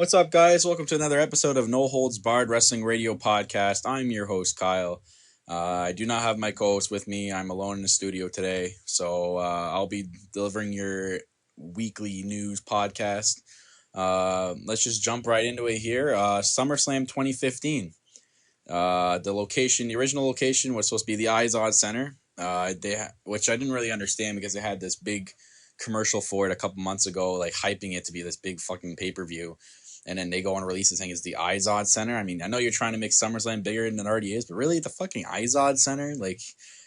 What's up, guys? Welcome to another episode of No Holds Barred Wrestling Radio Podcast. I'm your host, Kyle. I do not have my co-host with me. I'm alone in the studio today, so I'll be delivering your weekly news podcast. Let's just jump right into it here. Summerslam 2015. The original location was supposed to be the Izod Center. Which I didn't really understand because they had this big commercial for it a couple months ago, like hyping it to be this big fucking pay-per-view. And then they go and release this thing as the Izod Center. I mean, I know you're trying to make SummerSlam bigger than it already is, but really, the fucking Izod Center? Like,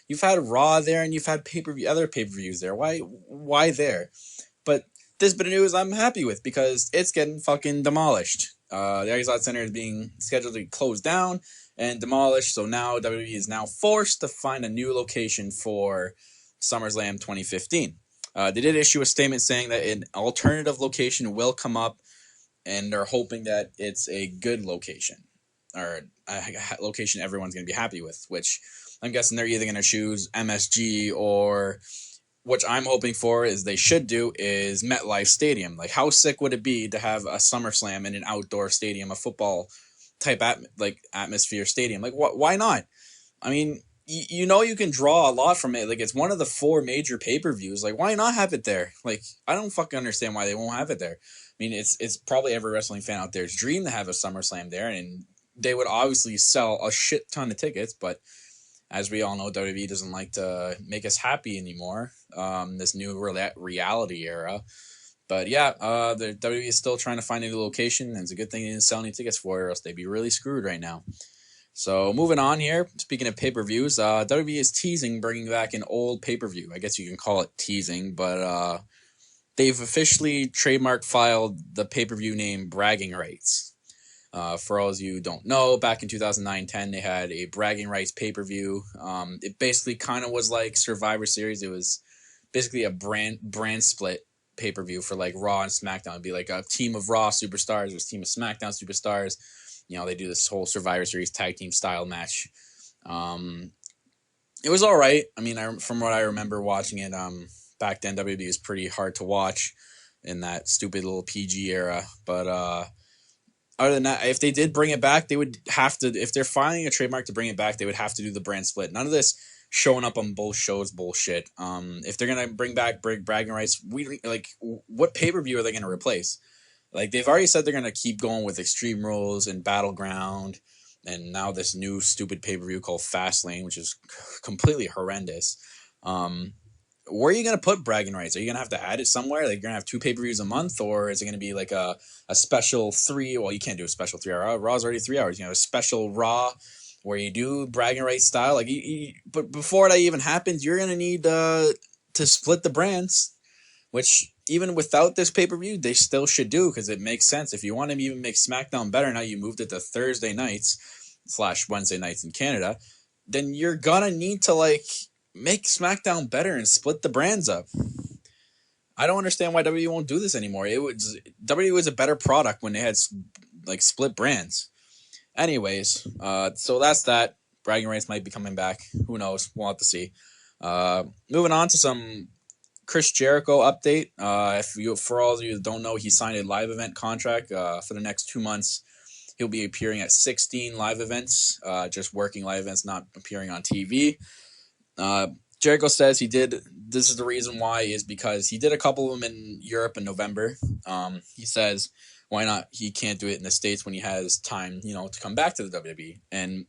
you've had Raw there and you've had other pay-per-views there. Why there? But this bit of news I'm happy with because it's getting fucking demolished. The Izod Center is being scheduled to be closed down and demolished, so now WWE is now forced to find a new location for SummerSlam 2015. They did issue a statement saying that an alternative location will come up, and they're hoping that it's a good location, or a location everyone's going to be happy with, which I'm guessing they're either going to choose MSG or, which I'm hoping for is they should do, is MetLife Stadium. Like, how sick would it be to have a SummerSlam in an outdoor stadium, a football type atmosphere stadium? Like, why not? I mean, you know you can draw a lot from it. Like, it's one of the 4 major pay-per-views. Like, why not have it there? Like, I don't fucking understand why they won't have it there. I mean, it's probably every wrestling fan out there's dream to have a SummerSlam there, and they would obviously sell a shit ton of tickets, but as we all know, WWE doesn't like to make us happy anymore, this new reality era. But yeah, the WWE is still trying to find a new location, and it's a good thing they didn't sell any tickets for it, or else they'd be really screwed right now. So moving on here, speaking of pay-per-views, WWE is teasing bringing back an old pay-per-view. I guess you can call it teasing, but they've officially filed the pay-per-view name Bragging Rights. For all of you who don't know, back in 2009-10, they had a Bragging Rights pay-per-view. It basically kind of was like Survivor Series. It was basically a brand split pay-per-view for like Raw and SmackDown. It'd be like a team of Raw superstars versus a team of SmackDown superstars. You know, they do this whole Survivor Series tag team style match. It was all right. I mean, from what I remember watching it, back then WWE was pretty hard to watch in that stupid little PG era. But other than that, if they did bring it back, they would have to, if they're filing a trademark to bring it back, they would have to do the brand split. None of this showing up on both shows bullshit. If they're gonna bring back bragging rights, what pay-per-view are they gonna replace? Like, they've already said they're gonna keep going with Extreme Rules and Battleground, and now this new stupid pay-per-view called Fastlane, which is completely horrendous. Where are you going to put bragging rights? Are you going to have to add it somewhere? Like, you're going to have 2 pay-per-views a month, or is it going to be like a special 3? Well, you can't do a special 3 hour. Raw's already 3 hours. You know, a special Raw where you do bragging rights style. Like, but before that even happens, you're going to need to split the brands, which even without this pay-per-view, they still should do because it makes sense. If you want to even make SmackDown better, now you moved it to Thursday nights / Wednesday nights in Canada, then you're going to need to, like, make SmackDown better and split the brands up. I don't understand why WWE won't do this anymore. WWE was a better product when they had like split brands. Anyways, so that's that. Bragging rights might be coming back. Who knows? We'll have to see. Moving on to some Chris Jericho update. For all of you that don't know, he signed a live event contract for the next 2 months. He'll be appearing at 16 live events, just working live events, not appearing on TV. Jericho says this is the reason why, is because he did a couple of them in Europe in November. He says, why not? He can't do it in the States when he has time, to come back to the WWE. And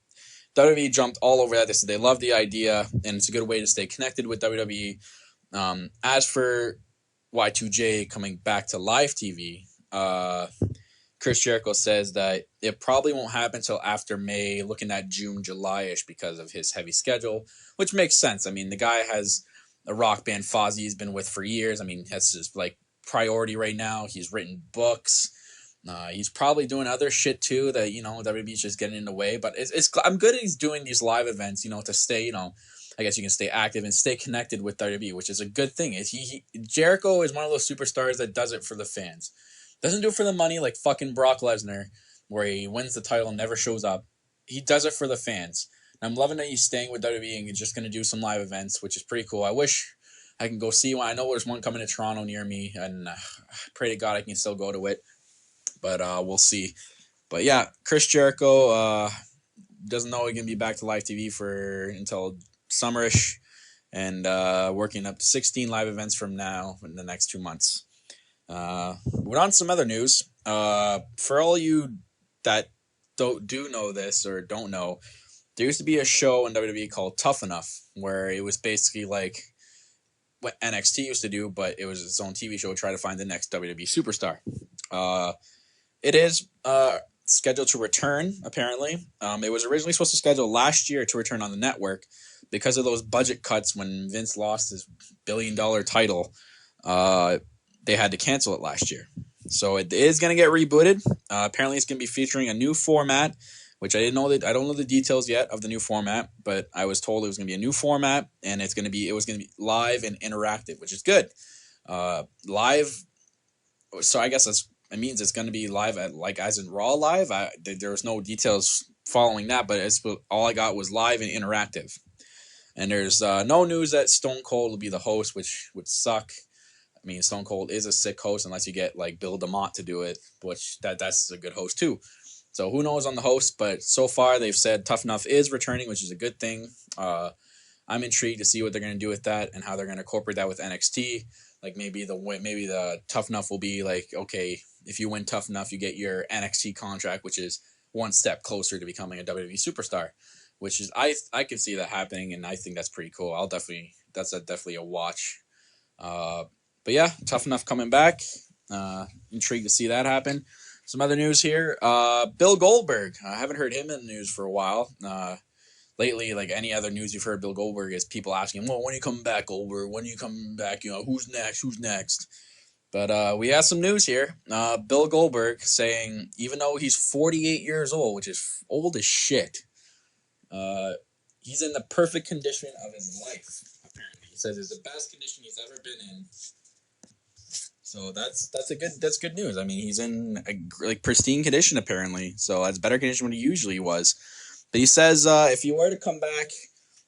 WWE jumped all over that. They said they love the idea, and it's a good way to stay connected with WWE. As for Y2J coming back to live TV, Chris Jericho says that it probably won't happen until after May, looking at June, July-ish, because of his heavy schedule, which makes sense. I mean, the guy has a rock band Fozzy he's been with for years. I mean, that's his like priority right now. He's written books. He's probably doing other shit too that, WWE's just getting in the way. But I'm good he's doing these live events, to stay, I guess you can stay active and stay connected with WWE, which is a good thing. Jericho is one of those superstars that does it for the fans. Doesn't do it for the money like fucking Brock Lesnar, where he wins the title and never shows up. He does it for the fans. And I'm loving that he's staying with WWE and he's just going to do some live events, which is pretty cool. I wish I can go see one. I know there's one coming to Toronto near me, and I pray to God I can still go to it. but we'll see. But yeah, Chris Jericho doesn't know he's gonna be back to live TV for until summerish, and working up to 16 live events from now in the next 2 months. We're on some other news. For all you that do know this or don't know, there used to be a show in WWE called Tough Enough, where it was basically like what NXT used to do, but it was its own TV show to try to find the next WWE superstar. It is scheduled to return, apparently. It was originally supposed to schedule last year to return on the network. Because of those budget cuts when Vince lost his billion-dollar title, they had to cancel it last year. So it is going to get rebooted. Apparently it's going to be featuring a new format, which I didn't know. I don't know the details yet of the new format, but I was told it was going to be a new format, and it was going to be live and interactive, which is good. Live. So I guess it means it's going to be live at as in Raw live. There was no details following that, but all I got was live and interactive. And there's no news that Stone Cold will be the host, which would suck. I mean, Stone Cold is a sick host unless you get Bill DeMott to do it, which that's a good host too. So who knows on the host, but so far they've said Tough Enough is returning, which is a good thing. I'm intrigued to see what they're going to do with that and how they're going to incorporate that with NXT. Maybe the Tough Enough will be okay, if you win Tough Enough, you get your NXT contract, which is one step closer to becoming a WWE superstar. Which is I could see that happening, and I think that's pretty cool. That's definitely a watch. But yeah, Tough Enough coming back. Intrigued to see that happen. Some other news here. Bill Goldberg. I haven't heard him in the news for a while. Lately, any other news you've heard Bill Goldberg is people asking, well, when are you coming back, Goldberg? When are you coming back? Who's next? But we have some news here. Bill Goldberg saying, even though he's 48 years old, which is old as shit, he's in the perfect condition of his life, apparently. He says it's the best condition he's ever been in. So that's good news. I mean, he's in a pristine condition, apparently. So that's better condition than he usually was. But he says if he were to come back,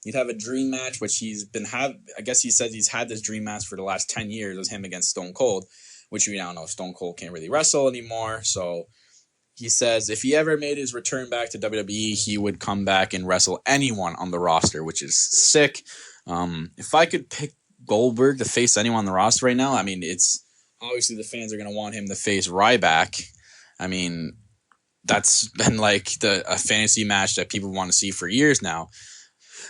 he'd have a dream match, which I guess he says he's had this dream match for the last 10 years, was him against Stone Cold, which we now know Stone Cold can't really wrestle anymore. So he says if he ever made his return back to WWE, he would come back and wrestle anyone on the roster, which is sick. If I could pick Goldberg to face anyone on the roster right now, I mean, it's obviously the fans are going to want him to face Ryback. I mean, that's been a fantasy match that people want to see for years now.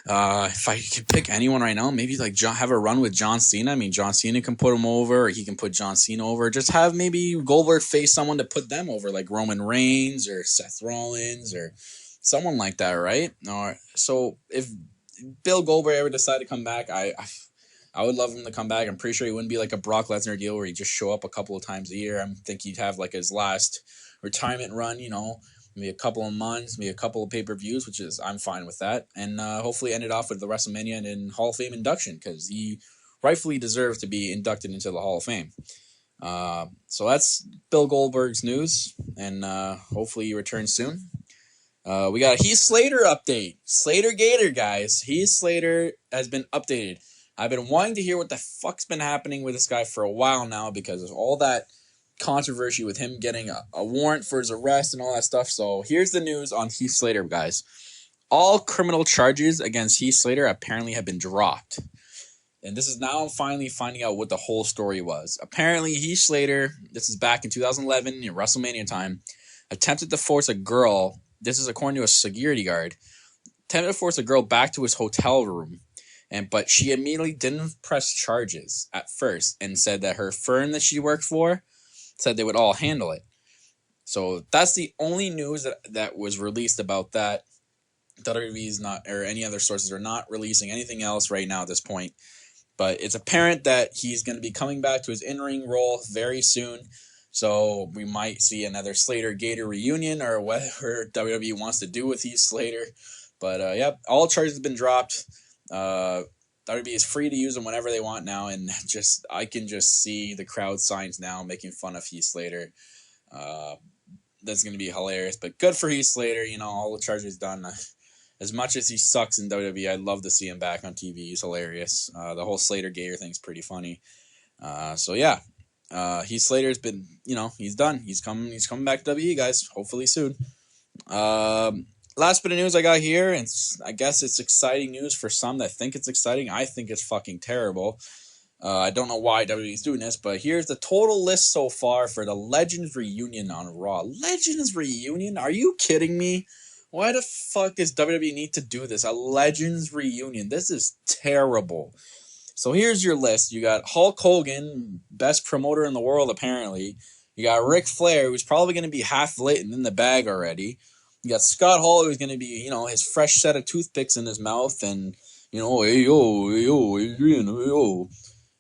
If I could pick anyone right now, maybe have a run with John Cena. I mean, John Cena can put him over, or he can put John Cena over. Just have maybe Goldberg face someone to put them over, like Roman Reigns or Seth Rollins or someone like that, right? So if Bill Goldberg ever decided to come back, I would love him to come back. I'm pretty sure he wouldn't be like a Brock Lesnar deal where he just show up a couple of times a year. I think he'd have his last retirement run, maybe a couple of months, maybe a couple of pay-per-views, which is, I'm fine with that. And hopefully end it off with the WrestleMania and Hall of Fame induction, because he rightfully deserves to be inducted into the Hall of Fame. So that's Bill Goldberg's news, and hopefully he returns soon. We got a Heath Slater update. Slater Gator, guys. Heath Slater has been updated. I've been wanting to hear what the fuck's been happening with this guy for a while now, because of all that controversy with him getting a warrant for his arrest and all that stuff. So here's the news on Heath Slater, guys. All criminal charges against Heath Slater apparently have been dropped. And this is now finally finding out what the whole story was. Apparently, Heath Slater, this is back in 2011 in WrestleMania time, attempted to force a girl, this is according to a security guard, attempted to force a girl back to his hotel room. But she immediately didn't press charges at first and said that her firm that she worked for said they would all handle it. So that's the only news that was released about that. WWE is not, or any other sources are not releasing anything else right now at this point. But it's apparent that he's going to be coming back to his in-ring role very soon. So we might see another Slater Gator reunion, or whatever WWE wants to do with Heath Slater. But all charges have been dropped. WWE is free to use them whenever they want now, and I can just see the crowd signs now making fun of Heath Slater. That's going to be hilarious, but good for Heath Slater. All the charges done. As much as he sucks in WWE, I'd love to see him back on TV. He's hilarious. The whole Slater Gator thing's pretty funny. So yeah, Heath Slater's been, he's done. He's coming back to WWE, guys. Hopefully soon. Last bit of news I got here, and I guess it's exciting news for some that think it's exciting. I think it's fucking terrible. I don't know why WWE's doing this, but here's the total list so far for the Legends reunion on Raw. Legends reunion? Are you kidding me? Why the fuck does WWE need to do this? A Legends reunion? This is terrible. So here's your list. You got Hulk Hogan, best promoter in the world apparently. You got Ric Flair, who's probably going to be half lit and in the bag already. You got Scott Hall, who's going to be, his fresh set of toothpicks in his mouth, and, hey yo, Adrian, hey yo.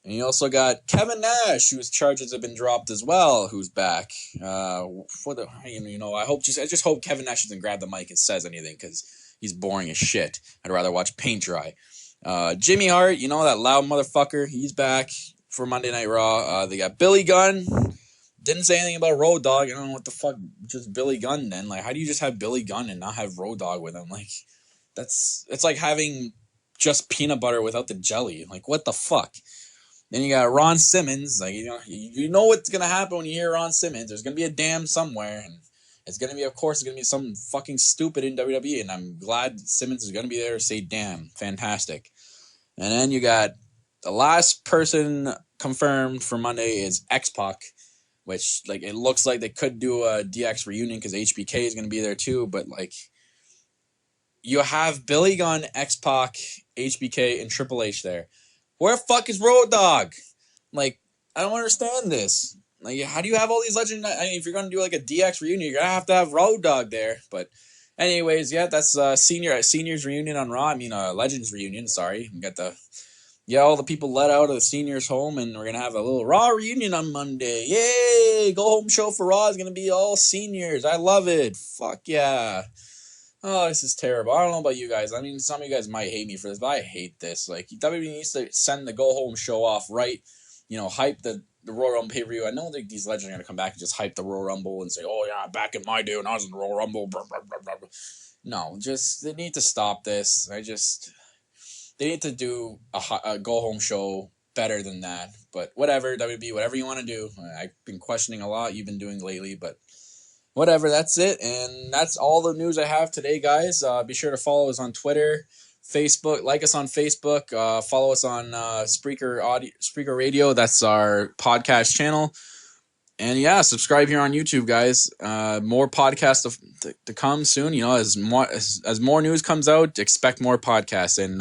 And you also got Kevin Nash, whose charges have been dropped as well, who's back. I just hope Kevin Nash doesn't grab the mic and says anything, because he's boring as shit. I'd rather watch paint dry. Jimmy Hart, that loud motherfucker, he's back for Monday Night Raw. They got Billy Gunn. Didn't say anything about Road Dogg. I don't know what the fuck, just Billy Gunn then. Like, how do you just have Billy Gunn and not have Road Dogg with him? Like, it's like having just peanut butter without the jelly. Like, what the fuck? Then you got Ron Simmons. Like, you know what's going to happen when you hear Ron Simmons. There's going to be a dam somewhere, and it's going to be, of course, it's going to be something fucking stupid in WWE, and I'm glad Simmons is going to be there to say damn. Fantastic. And then you got the last person confirmed for Monday is X-Pac, which, like, it looks like they could do a DX reunion because HBK is going to be there too, but, like, you have Billy Gunn, X-Pac, HBK, and Triple H there. Where the fuck is Road Dogg? Like, I don't understand this. Like, how do you have all these legends? I mean, if you're going to do, like, a DX reunion, you're going to have Road Dogg there. But anyways, yeah, that's seniors reunion on Raw. I mean, Legends reunion, sorry. We got all the people let out of the seniors home, and we're going to have a little Raw reunion on Monday. Yay! Go home show for Raw is going to be all seniors. I love it. Fuck yeah. Oh, this is terrible. I don't know about you guys. I mean, some of you guys might hate me for this, but I hate this. Like, WWE needs to send the go home show off right. Hype the Royal Rumble pay-per-view. I know that these legends are going to come back and just hype the Royal Rumble and say, oh, yeah, back in my day when I was in the Royal Rumble. Blah, blah, blah, blah. No, they need to stop this. They need to do a go-home show better than that. But whatever, WB, whatever you want to do. I've been questioning a lot you've been doing lately, but whatever, that's it. And that's all the news I have today, guys. Be sure to follow us on Twitter, Facebook, like us on Facebook, follow us on Spreaker Radio. That's our podcast channel. And yeah, subscribe here on YouTube, guys. More podcasts to come soon. As more news comes out, expect more podcasts. And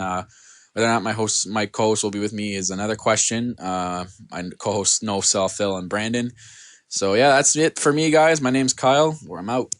whether or not my co-host will be with me is another question. My co-hosts No Self, Phil, and Brandon. So yeah, that's it for me, guys. My name's Kyle. I'm out.